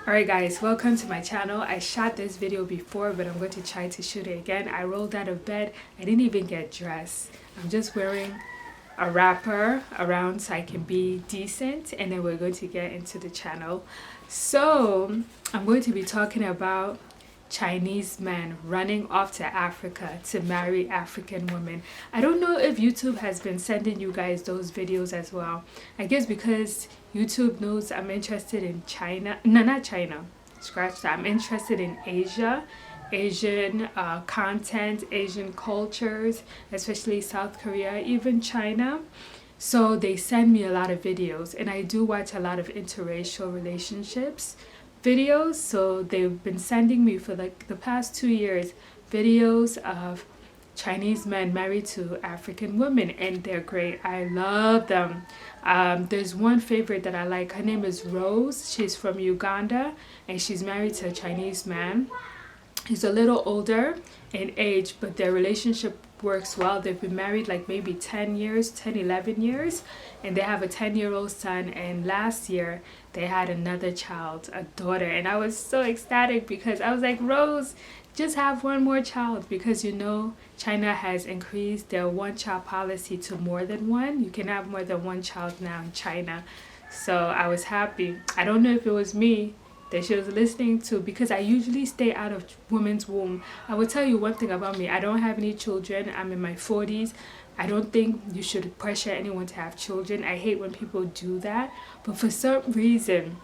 Alright guys, welcome to my channel. I shot this video before, but I'm going to try to shoot it again. I rolled out of bed. I didn't even get dressed. I'm just wearing a wrapper around so I can be decent, and then we're going to get into the channel. So I'm going to be talking about Chinese men running off to Africa to marry African women. I don't know if YouTube has been sending you guys those videos as well. I guess because YouTube knows I'm interested in China. No, not China. Scratch that. I'm interested in Asian content, Asian cultures, especially South Korea, even China. So they send me a lot of videos, and I do watch a lot of interracial relationships videos. So they've been sending me for like the past 2 years videos of Chinese men married to African women, and they're great. I love them. There's one favorite that I like. Her name is Rose. She's from Uganda, and she's married to a Chinese man. He's a little older in age, but their relationship works well. They've been married like maybe 10 years, 10, 11 years, and they have a 10-year-old son. And last year they had another child, a daughter. And I was so ecstatic because I was like, Rose, just have one more child, because you know China has increased their one-child policy to more than one. You can have more than one child now in China. So I was happy. I don't know if it was me that she was listening to, because I usually stay out of women's womb. I will tell you one thing about me. I don't have any children. I'm in my 40s. I don't think you should pressure anyone to have children. I hate when people do that. But for some reason,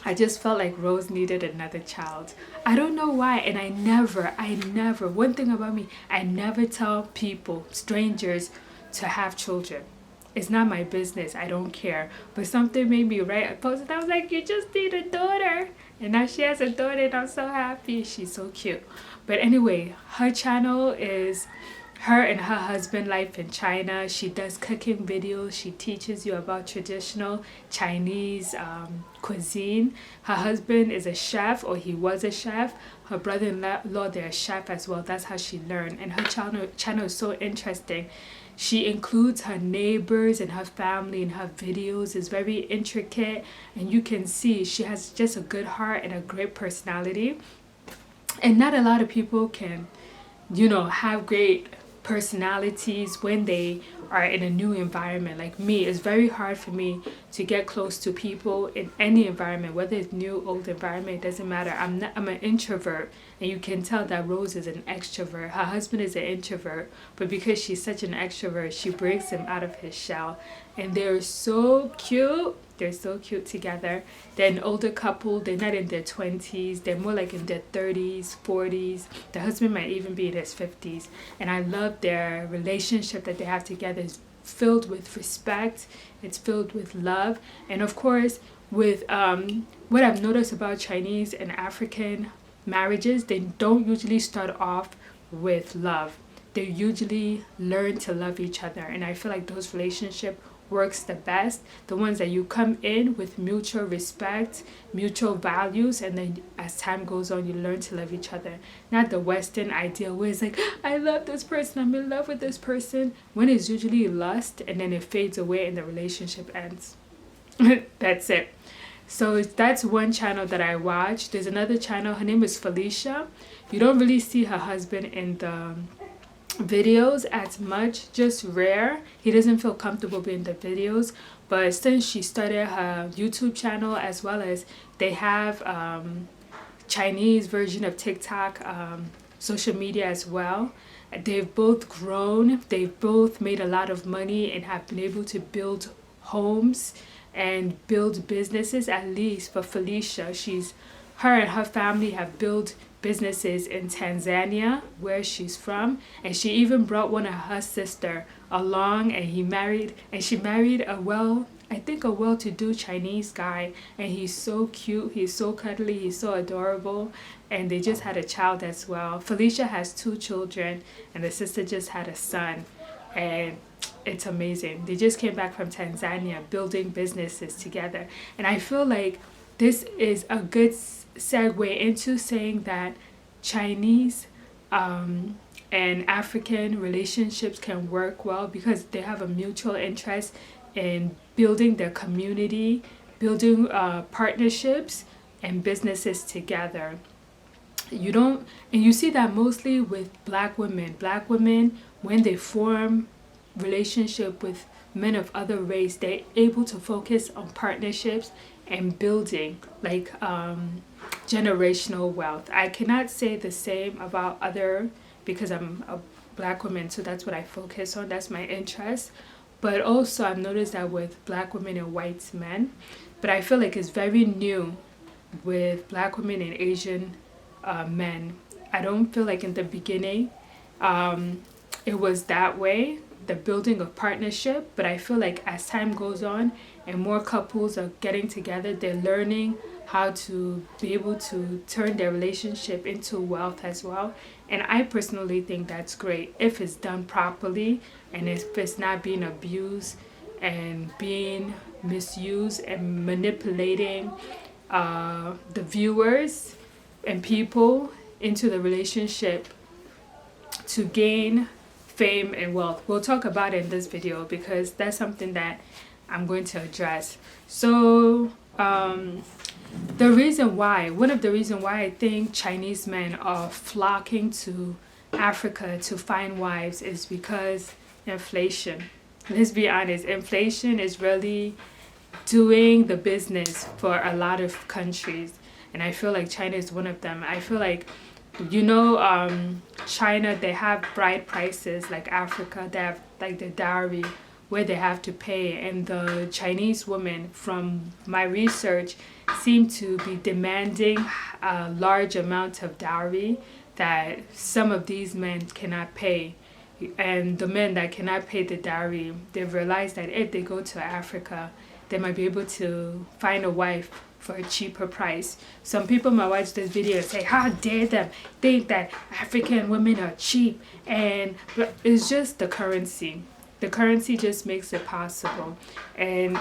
I just felt like Rose needed another child. I don't know why. And I never, one thing about me, I never tell people, strangers, to have children. It's not my business. I don't care. But something made me write a post. I was like, you just need a daughter. And now she has a daughter, and I'm so happy. She's so cute. But anyway, her channel is her and her husband life in China. She does cooking videos. She teaches you about traditional Chinese cuisine. Her husband is a chef, or he was a chef. Her brother-in-law, they're a chef as well. That's how she learned. And her channel is so interesting. She includes her neighbors and her family in her videos. It's very intricate, and you can see she has just a good heart and a great personality. And not a lot of people can, have great personalities when they are in a new environment. Like me, it's very hard for me to get close to people in any environment, whether it's new, old environment, it doesn't matter. I'm an introvert, and you can tell that Rose is an extrovert. Her husband is an introvert, but because she's such an extrovert, she breaks him out of his shell. And they're so cute. They're so cute together. They're an older couple. They're not in their 20s. They're more like in their 30s, 40s. The husband might even be in his 50s. And I love their relationship that they have together. It's filled with respect. It's filled with love. And of course, with what I've noticed about Chinese and African marriages, they don't usually start off with love. They usually learn to love each other. And I feel like those relationships works the best, the ones that you come in with mutual respect, mutual values, and then as time goes on, you learn to love each other. Not the Western ideal where it's like, I love this person, I'm in love with this person, when it's usually lust, and then it fades away and the relationship ends. That's it. So that's one channel that I watch. There's another channel, her name is Felicia. You don't really see her husband in the videos as much, just rare. He doesn't feel comfortable being in the videos. But since she started her YouTube channel, as well as they have Chinese version of TikTok, social media as well, they've both grown. They've both made a lot of money and have been able to build homes and build businesses. At least for Felicia, her and her family have built businesses in Tanzania, where she's from, and she even brought one of her sister along, and she married a well-to-do Chinese guy, and he's so cute, he's so cuddly, he's so adorable, and they just had a child as well. Felicia has 2 children, and the sister just had a son, and it's amazing. They just came back from Tanzania building businesses together, and I feel like this is a good segue into saying that Chinese and African relationships can work well because they have a mutual interest in building their community, building partnerships and businesses together. You don't, and you see that mostly with black women. Black women, when they form relationship with men of other race, they're able to focus on partnerships and building like generational wealth. I cannot say the same about other, because I'm a black woman, so that's what I focus on, that's my interest. But also I've noticed that with black women and white men, but I feel like it's very new with black women and Asian men. I don't feel like in the beginning it was that way, the building of partnership, but I feel like as time goes on and more couples are getting together, they're learning how to be able to turn their relationship into wealth as well. And I personally think that's great if it's done properly and if it's not being abused and being misused and manipulating the viewers and people into the relationship to gain fame and wealth. We'll talk about it in this video because that's something that I'm going to address. So the reason why, one of the reasons why I think Chinese men are flocking to Africa to find wives is because inflation. Let's be honest, inflation is really doing the business for a lot of countries, and I feel like China is one of them. I feel like, China, they have bride prices. Like Africa, they have like the dowry where they have to pay, and the Chinese women, from my research, seem to be demanding a large amount of dowry that some of these men cannot pay. And the men that cannot pay the dowry, they've realized that if they go to Africa, they might be able to find a wife for a cheaper price. Some people might watch this video and say, how dare them think that African women are cheap? And it's just the currency. The currency just makes it possible. And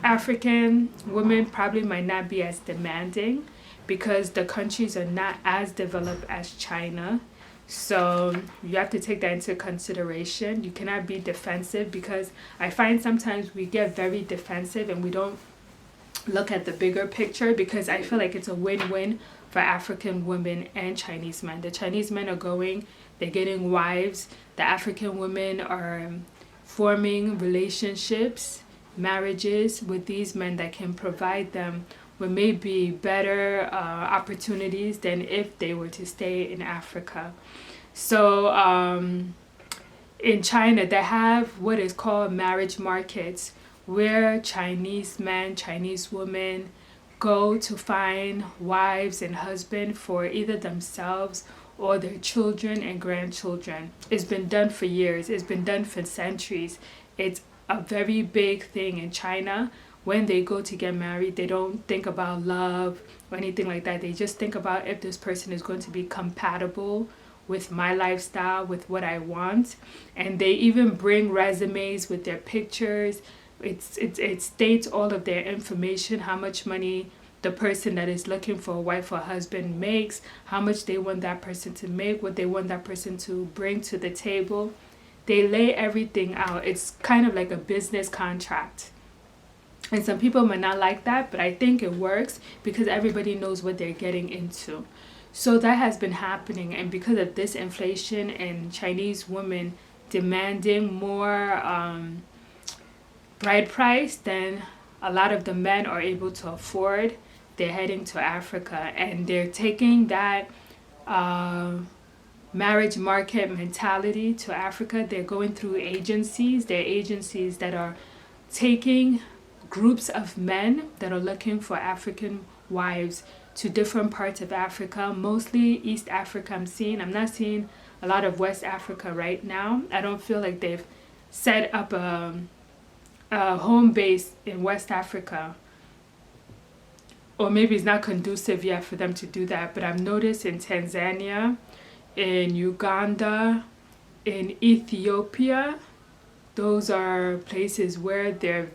African women probably might not be as demanding because the countries are not as developed as China. So you have to take that into consideration. You cannot be defensive, because I find sometimes we get very defensive and we don't look at the bigger picture, because I feel like it's a win-win for African women and Chinese men. The Chinese men are going, they're getting wives. The African women are forming relationships, marriages with these men that can provide them with maybe better opportunities than if they were to stay in Africa. So in China, they have what is called marriage markets, where Chinese men, Chinese women go to find wives and husbands for either themselves or their children and grandchildren. It's been done for years. It's been done for centuries. It's a very big thing in China. When they go to get married, they don't think about love or anything like that. They just think about if this person is going to be compatible with my lifestyle, with what I want. And they even bring resumes with their pictures. It states all of their information, how much money the person that is looking for a wife or husband makes, how much they want that person to make, what they want that person to bring to the table. They lay everything out. It's kind of like a business contract. And some people might not like that, but I think it works because everybody knows what they're getting into. So that has been happening, and because of this inflation and Chinese women demanding more bride price than a lot of the men are able to afford, they're heading to Africa, and they're taking that marriage market mentality to Africa. They're going through agencies. They're agencies that are taking groups of men that are looking for African wives to different parts of Africa, mostly East Africa. I'm not seeing a lot of West Africa right now. I don't feel like they've set up a home base in West Africa, or maybe it's not conducive yet for them to do that. But I've noticed in Tanzania, in Uganda, in Ethiopia, those are places where there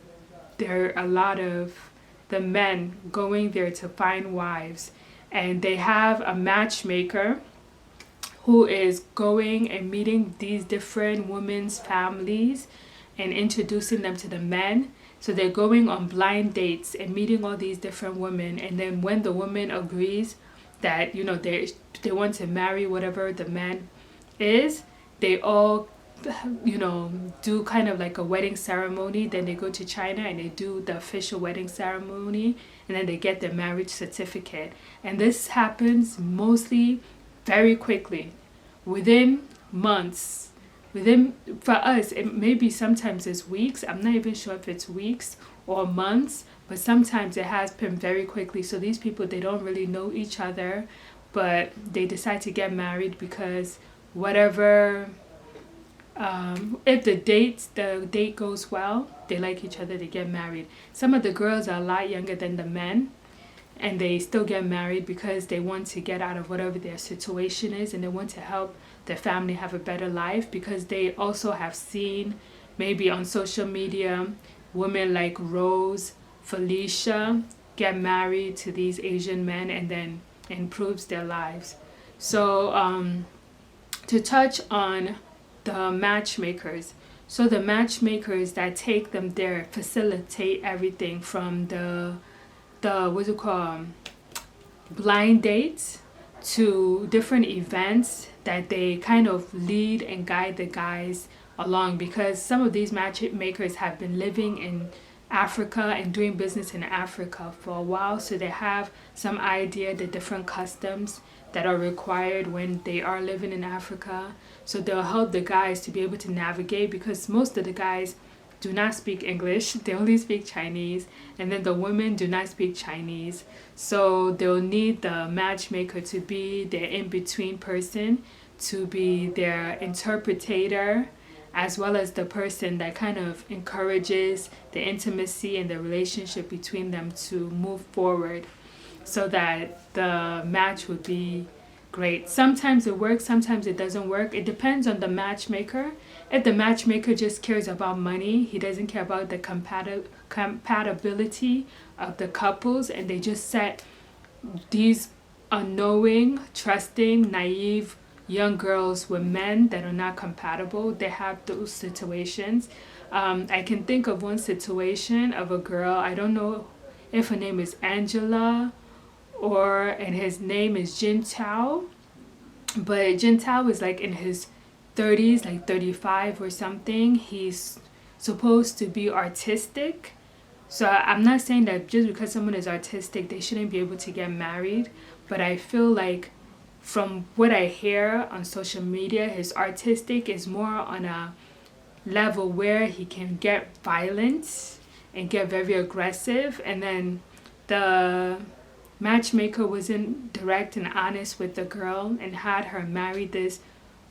are a lot of the men going there to find wives, and they have a matchmaker who is going and meeting these different women's families and introducing them to the men. So they're going on blind dates and meeting all these different women, and then when the woman agrees that, you know, they want to marry whatever the man is, they all, you know, do kind of like a wedding ceremony. Then they go to China and they do the official wedding ceremony, and then they get their marriage certificate. And this happens mostly very quickly, within months. Within, for us, it maybe sometimes it's weeks. I'm not even sure if it's weeks or months, but sometimes it has been very quickly. So these people, they don't really know each other, but they decide to get married because whatever, if the date goes well, they like each other, they get married. Some of the girls are a lot younger than the men, and they still get married because they want to get out of whatever their situation is, and they want to help their family have a better life, because they also have seen maybe on social media women like Rose, Felicia get married to these Asian men, and then improves their lives. So to touch on the matchmakers. So the matchmakers that take them there facilitate everything from the what's it called, blind dates, to different events that they kind of lead and guide the guys along, because some of these matchmakers have been living in Africa and doing business in Africa for a while, so they have some idea the different customs that are required when they are living in Africa. So they'll help the guys to be able to navigate, because most of the guys do not speak English, they only speak Chinese, and then the women do not speak Chinese. So they'll need the matchmaker to be their in-between person, to be their interpreter, as well as the person that kind of encourages the intimacy and the relationship between them to move forward, so that the match would be great. Sometimes it works, sometimes it doesn't work. It depends on the matchmaker. If the matchmaker just cares about money, he doesn't care about the compatibility of the couples, and they just set these unknowing, trusting, naive young girls with men that are not compatible. They have those situations. I can think of one situation of a girl, I don't know if her name is Angela and his name is Jin Tao, but Jin Tao is like in his 30s, like 35 or something. He's supposed to be artistic. So I'm not saying that just because someone is artistic, they shouldn't be able to get married, but I feel like from what I hear on social media, his artistic is more on a level where he can get violent and get very aggressive. And then the matchmaker wasn't direct and honest with the girl and had her marry this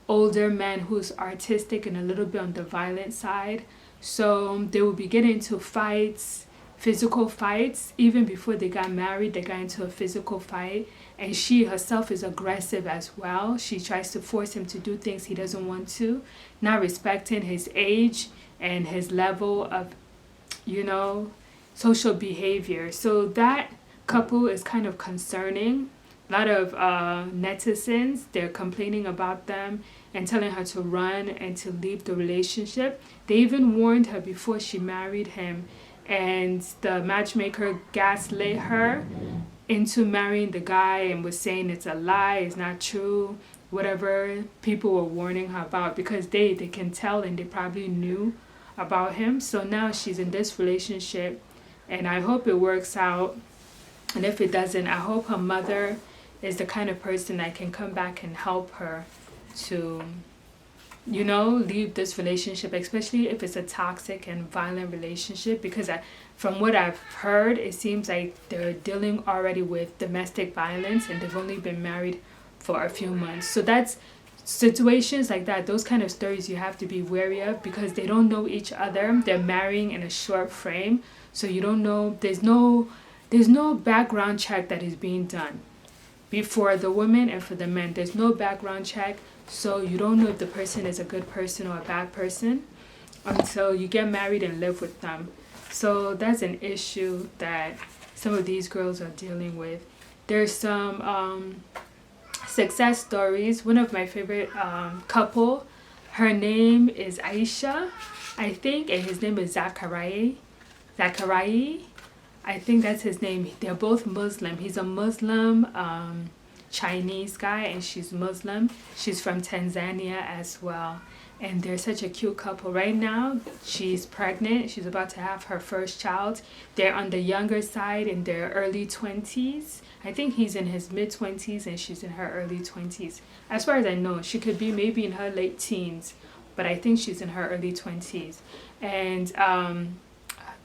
older man who's artistic and a little bit on the violent side. So they would be getting into fights, physical fights. Even before they got married, they got into a physical fight, and she herself is aggressive as well. She tries to force him to do things he doesn't want to, not respecting his age and his level of, you know, social behavior. So that couple is kind of concerning. A lot of netizens, they're complaining about them and telling her to run and to leave the relationship. They even warned her before she married him, and the matchmaker gaslit her into marrying the guy and was saying it's a lie, it's not true, whatever people were warning her about, because they can tell and they probably knew about him. So now she's in this relationship, and I hope it works out. And if it doesn't, I hope her mother is the kind of person that can come back and help her to, you know, leave this relationship, especially if it's a toxic and violent relationship, because from what I've heard, it seems like they're dealing already with domestic violence and they've only been married for a few months. So that's situations like that, those kind of stories you have to be wary of, because they don't know each other. They're marrying in a short frame, so you don't know, there's no background check that is being done for the women and for the men. There's no background check, so you don't know if the person is a good person or a bad person until you get married and live with them. So that's an issue that some of these girls are dealing with. There's some success stories. One of my favorite couple, her name is Aisha, I think, and his name is Zachariah. Zachariah. I think that's his name. They're both Muslim. He's a Muslim Chinese guy, and she's Muslim. She's from Tanzania as well. And they're such a cute couple. Right now, she's pregnant. She's about to have her first child. They're on the younger side in their early 20s. I think he's in his mid-20s and she's in her early 20s. As far as I know, she could be maybe in her late teens, but I think she's in her early 20s. And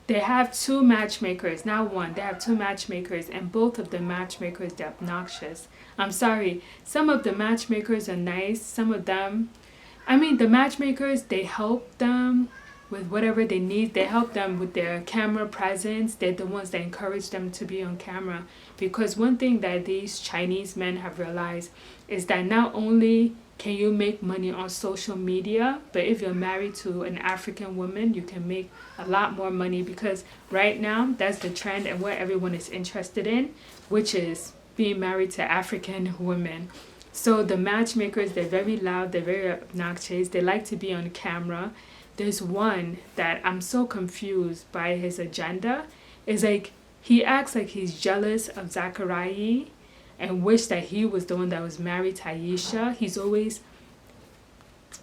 they have two matchmakers, not one. They have two matchmakers, and both of the matchmakers, they're obnoxious. I'm sorry. Some of the matchmakers are nice. Some of them, I mean, the matchmakers, they help them with whatever they need. They help them with their camera presence. They're the ones that encourage them to be on camera. Because one thing that these Chinese men have realized is that not only can you make money on social media, but if you're married to an African woman, you can make a lot more money, because right now that's the trend and what everyone is interested in, which is being married to African women. So the matchmakers, they're very loud, they're very obnoxious, they like to be on camera. There's one that I'm so confused by his agenda. It's like he acts like he's jealous of Zachariah and wish that he was the one that was married to Aisha. He's always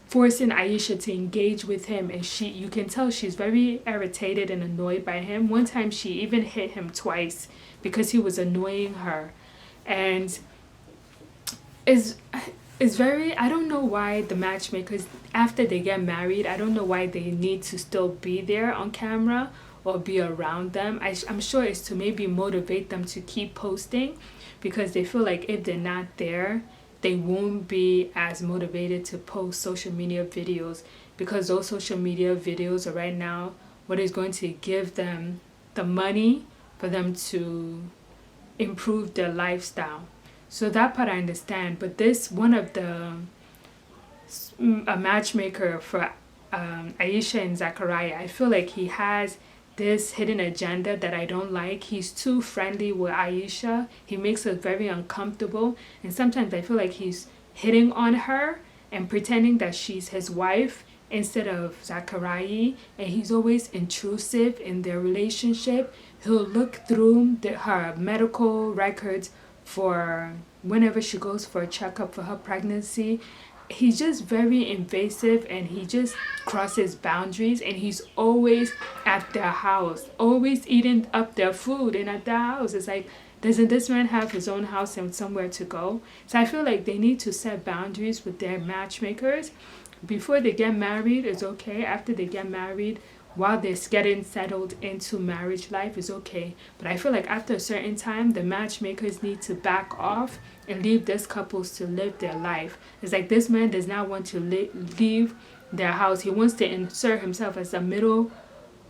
forcing Aisha to engage with him, and you can tell she's very irritated and annoyed by him. One time she even hit him twice because he was annoying her. And it's very, I don't know why the matchmakers, after they get married, I don't know why they need to still be there on camera or be around them. I'm sure it's to maybe motivate them to keep posting, because they feel like if they're not there, they won't be as motivated to post social media videos, because those social media videos are right now what is going to give them the money for them to improve their lifestyle. So that part I understand, but this one of a matchmaker for Aisha and Zachariah, I feel like he has this hidden agenda that I don't like. He's too friendly with Aisha. He makes us very uncomfortable, and sometimes I feel like he's hitting on her and pretending that she's his wife instead of Zachariah, and he's always intrusive in their relationship. He'll look through her medical records for whenever she goes for a checkup for her pregnancy. He's just very invasive, and he just crosses boundaries, and he's always at their house, always eating up their food and at their house. It's like, doesn't this man have his own house and somewhere to go? So I feel like they need to set boundaries with their matchmakers. Before they get married, it's okay. After they get married, while they're getting settled into marriage life, is okay. But I feel like after a certain time, the matchmakers need to back off and leave these couples to live their life. It's like this man does not want to leave their house. He wants to insert himself as a middle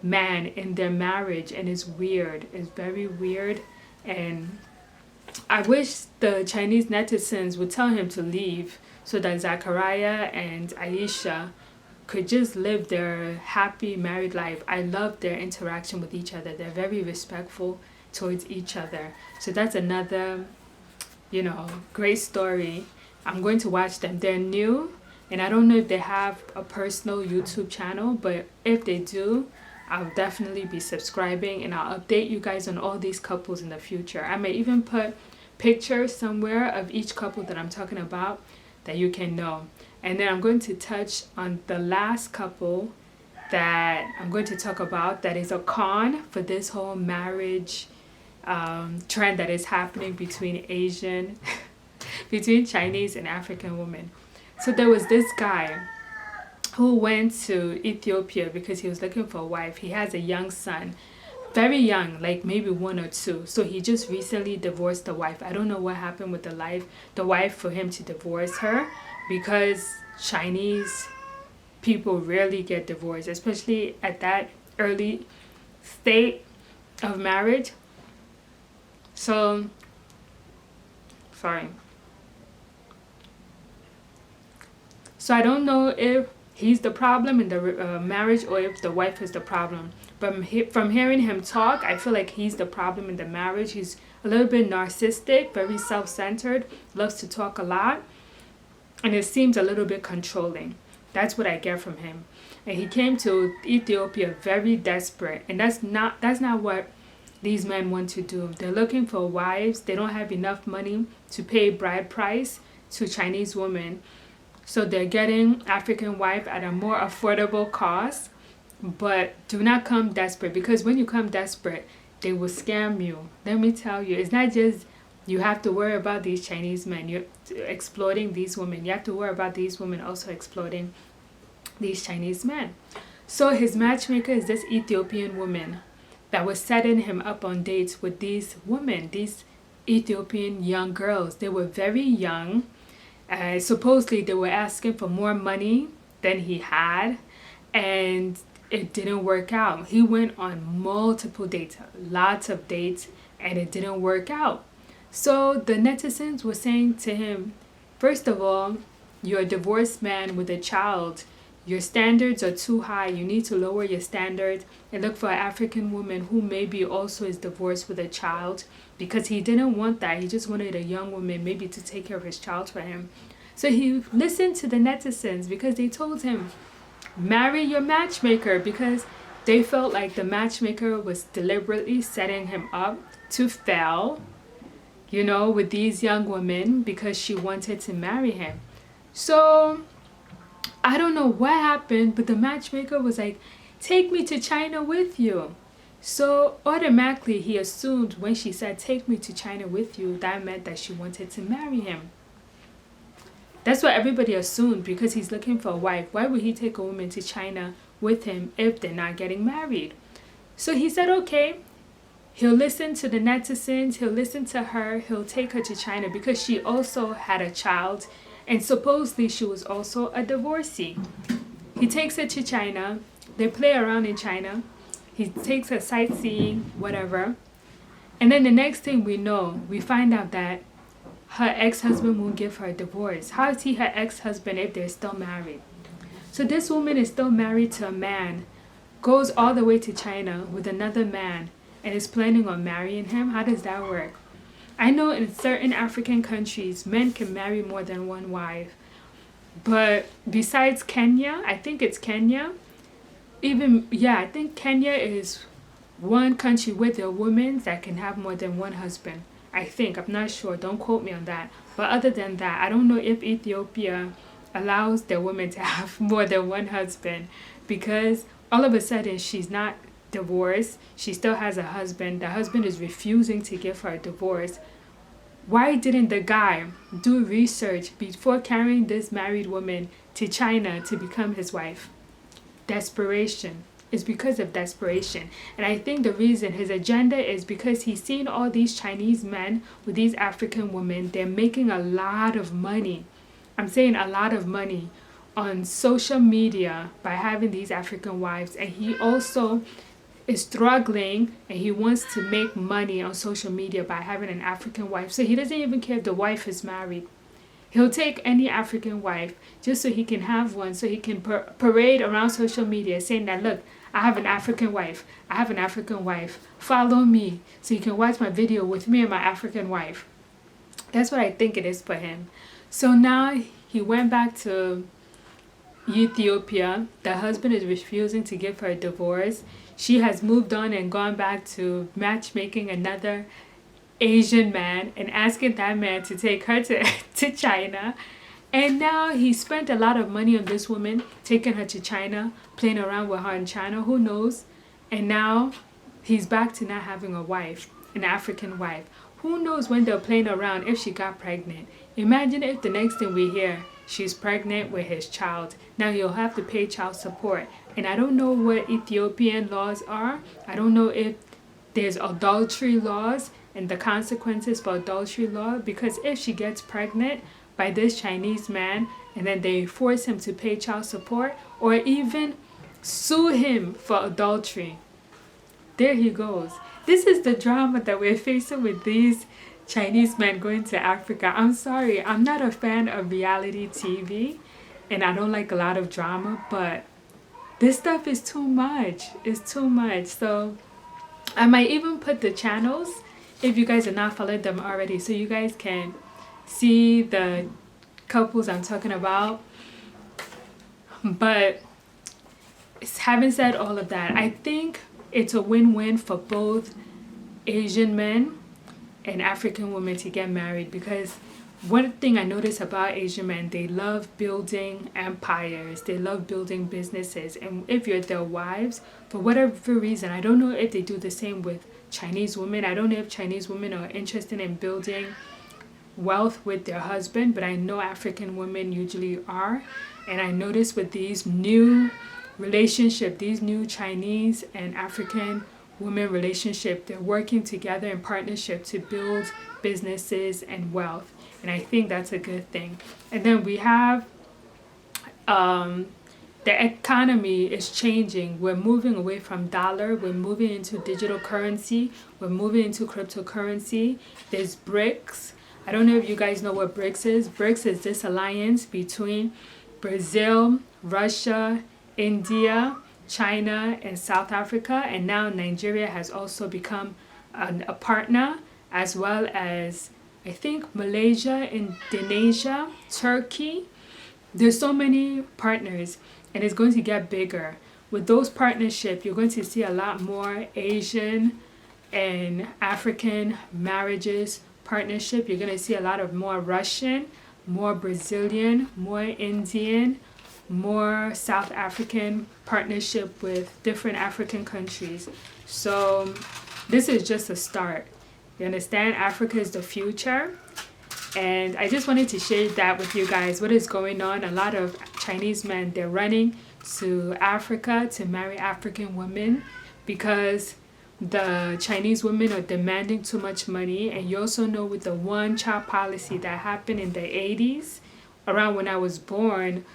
man in their marriage, and it's weird. It's very weird, and I wish the Chinese netizens would tell him to leave so that Zachariah and Aisha could just live their happy married life. I love their interaction with each other. They're very respectful towards each other. So that's another, great story. I'm going to watch them. They're new, and I don't know if they have a personal YouTube channel, but if they do, I'll definitely be subscribing, and I'll update you guys on all these couples in the future. I may even put pictures somewhere of each couple that I'm talking about that you can know. And then I'm going to touch on the last couple that I'm going to talk about that is a con for this whole marriage trend that is happening between between Chinese and African women. So there was this guy who went to Ethiopia because he was looking for a wife. He has a young son, very young, like maybe 1 or 2. So he just recently divorced the wife. I don't know what happened with the wife for him to divorce her, because Chinese people rarely get divorced, especially at that early state of marriage. So, sorry. So I don't know if he's the problem in the marriage or if the wife is the problem. But from hearing him talk, I feel like he's the problem in the marriage. He's a little bit narcissistic, very self-centered, loves to talk a lot, and it seems a little bit controlling. That's what I get from him. And he came to Ethiopia very desperate, and that's not what these men want to do. They're looking for wives. They don't have enough money to pay bride price to Chinese women, so they're getting African wife at a more affordable cost. But do not come desperate, because when you come desperate, they will scam you. Let me tell you, it's not just you have to worry about these Chinese men, you're exploiting these women. You have to worry about these women also exploiting these Chinese men. So his matchmaker is this Ethiopian woman that was setting him up on dates with these women, these Ethiopian young girls. They were very young. Supposedly they were asking for more money than he had, and it didn't work out. He went on multiple dates, lots of dates, and it didn't work out. So the netizens were saying to him, first of all, you're a divorced man with a child. Your standards are too high. You need to lower your standards and look for an African woman who maybe also is divorced with a child, because he didn't want that. He just wanted a young woman maybe to take care of his child for him. So he listened to the netizens because they told him, marry your matchmaker, because they felt like the matchmaker was deliberately setting him up to fail, with these young women because she wanted to marry him. So I don't know what happened, but the matchmaker was like, take me to China with you. So automatically he assumed when she said, take me to China with you, that meant that she wanted to marry him. That's what everybody assumed, because he's looking for a wife. Why would he take a woman to China with him if they're not getting married? So he said, okay, he'll listen to the netizens, he'll listen to her, he'll take her to China, because she also had a child, and supposedly she was also a divorcee. He takes her to China, they play around in China, he takes her sightseeing, whatever, and then the next thing we know, we find out that her ex-husband won't give her a divorce. How is he her ex-husband if they're still married? So this woman is still married to a man, goes all the way to China with another man, and is planning on marrying him. How does that work? I know in certain African countries, men can marry more than one wife. But besides Kenya, I think it's Kenya, I think Kenya is one country with there are women that can have more than one husband. I think, I'm not sure, don't quote me on that. But other than that, I don't know if Ethiopia allows their women to have more than one husband, because all of a sudden she's not divorced, she still has a husband. The husband is refusing to give her a divorce. Why didn't the guy do research before carrying this married woman to China to become his wife? Desperation. It's because of desperation. And I think the reason, his agenda is because he's seen all these Chinese men with these African women. They're making a lot of money. I'm saying a lot of money on social media by having these African wives. And he also is struggling, and he wants to make money on social media by having an African wife. So he doesn't even care if the wife is married. He'll take any African wife just so he can have one, so he can parade around social media saying that, look, I have an African wife. I have an African wife. Follow me so you can watch my video with me and my African wife. That's what I think it is for him. So now he went back to Ethiopia. The husband is refusing to give her a divorce. She has moved on and gone back to matchmaking another Asian man and asking that man to take her to China. And now he spent a lot of money on this woman, taking her to China, playing around with her in China, who knows? And now he's back to not having a wife, an African wife. Who knows when they're playing around if she got pregnant? Imagine if the next thing we hear, she's pregnant with his child. Now he'll have to pay child support. And I don't know what Ethiopian laws are. I don't know if there's adultery laws and the consequences for adultery law, because if she gets pregnant by this Chinese man and then they force him to pay child support or even sue him for adultery, there he goes. This is the drama that we're facing with these Chinese men going to Africa. I'm sorry, I'm not a fan of reality TV and I don't like a lot of drama, but this stuff is too much. It's too much. So I might even put the channels, if you guys are not following them already, so you guys can see the couples I'm talking about. But having said all of that, I think it's a win-win for both Asian men and African women to get married, because one thing I notice about Asian men, they love building empires, they love building businesses, and if you're their wives, for whatever reason, I don't know if they do the same with Chinese women. I don't know if Chinese women are interested in building wealth with their husband, but I know African women usually are. And I notice with these new relationship, these new Chinese and African women relationship, they're working together in partnership to build businesses and wealth, and I think that's a good thing. And then we have the economy is changing. We're moving away from dollar, we're moving into digital currency, we're moving into cryptocurrency. There's BRICS. I don't know if you guys know what BRICS is. BRICS is this alliance between Brazil, Russia, India, China, and South Africa, and now Nigeria has also become a partner, as well as I think Malaysia, Indonesia, Turkey. There's so many partners, and it's going to get bigger. With those partnerships, you're going to see a lot more Asian and African marriages partnership. You're going to see a lot of more Russian, more Brazilian, more Indian, more South African partnership with different African countries. So this is just a start. You understand? Africa is the future. And I just wanted to share that with you guys, what is going on. A lot of Chinese men, they're running to Africa to marry African women because the Chinese women are demanding too much money. And you also know with the one-child policy that happened in the 80s, around when I was born,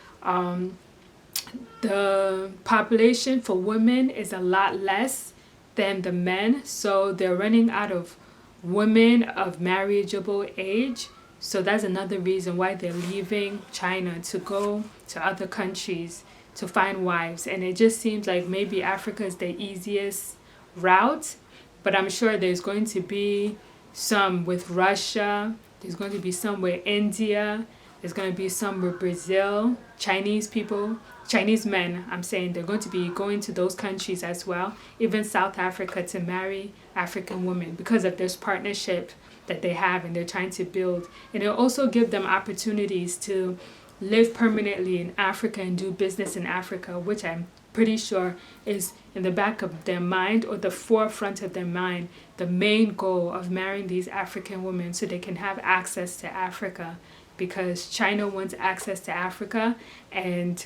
the population for women is a lot less than the men. So they're running out of women of marriageable age. So that's another reason why they're leaving China to go to other countries to find wives. And it just seems like maybe Africa is the easiest route, but I'm sure there's going to be some with Russia, there's going to be some with India, there's going to be some with Brazil. Chinese people, Chinese men, I'm saying, they're going to be going to those countries as well, even South Africa, to marry African women because of this partnership that they have and they're trying to build. And it'll also give them opportunities to live permanently in Africa and do business in Africa, which I'm pretty sure is in the back of their mind or the forefront of their mind, the main goal of marrying these African women so they can have access to Africa, because China wants access to Africa. And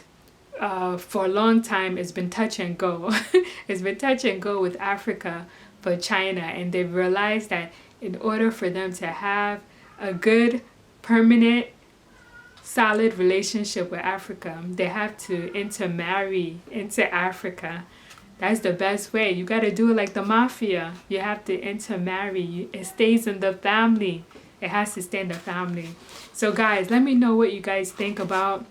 for a long time it's been touch and go. It's been touch and go with Africa for China, and they've realized that in order for them to have a good, permanent, solid relationship with Africa, they have to intermarry into Africa. That's the best way. You got to do it like the mafia. You have to intermarry. It stays in the family. It has to stay in the family. So guys, let me know what you guys think about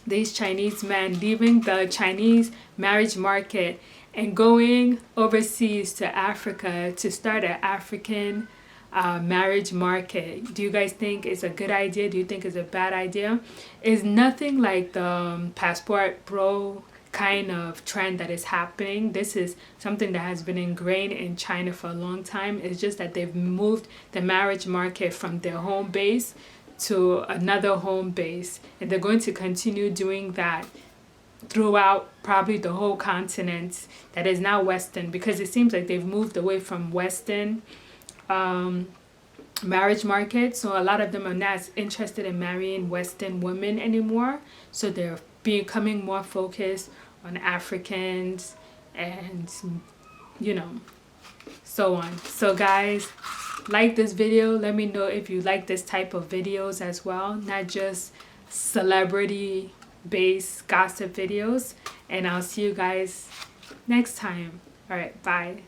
these Chinese men leaving the Chinese marriage market and going overseas to Africa to start an African marriage market. Do you guys think it's a good idea? Do you think it's a bad idea? It's nothing like the passport bro kind of trend that is happening. This is something that has been ingrained in China for a long time. It's just that they've moved the marriage market from their home base to another home base, and they're going to continue doing that throughout probably the whole continent that is now Western, because it seems like they've moved away from Western marriage market. So a lot of them are not interested in marrying Western women anymore. So they're becoming more focused on Africans and, you know, so on. So guys, like this video. Let me know if you like this type of videos as well, not just celebrity based gossip videos. And I'll see you guys next time. All right, bye.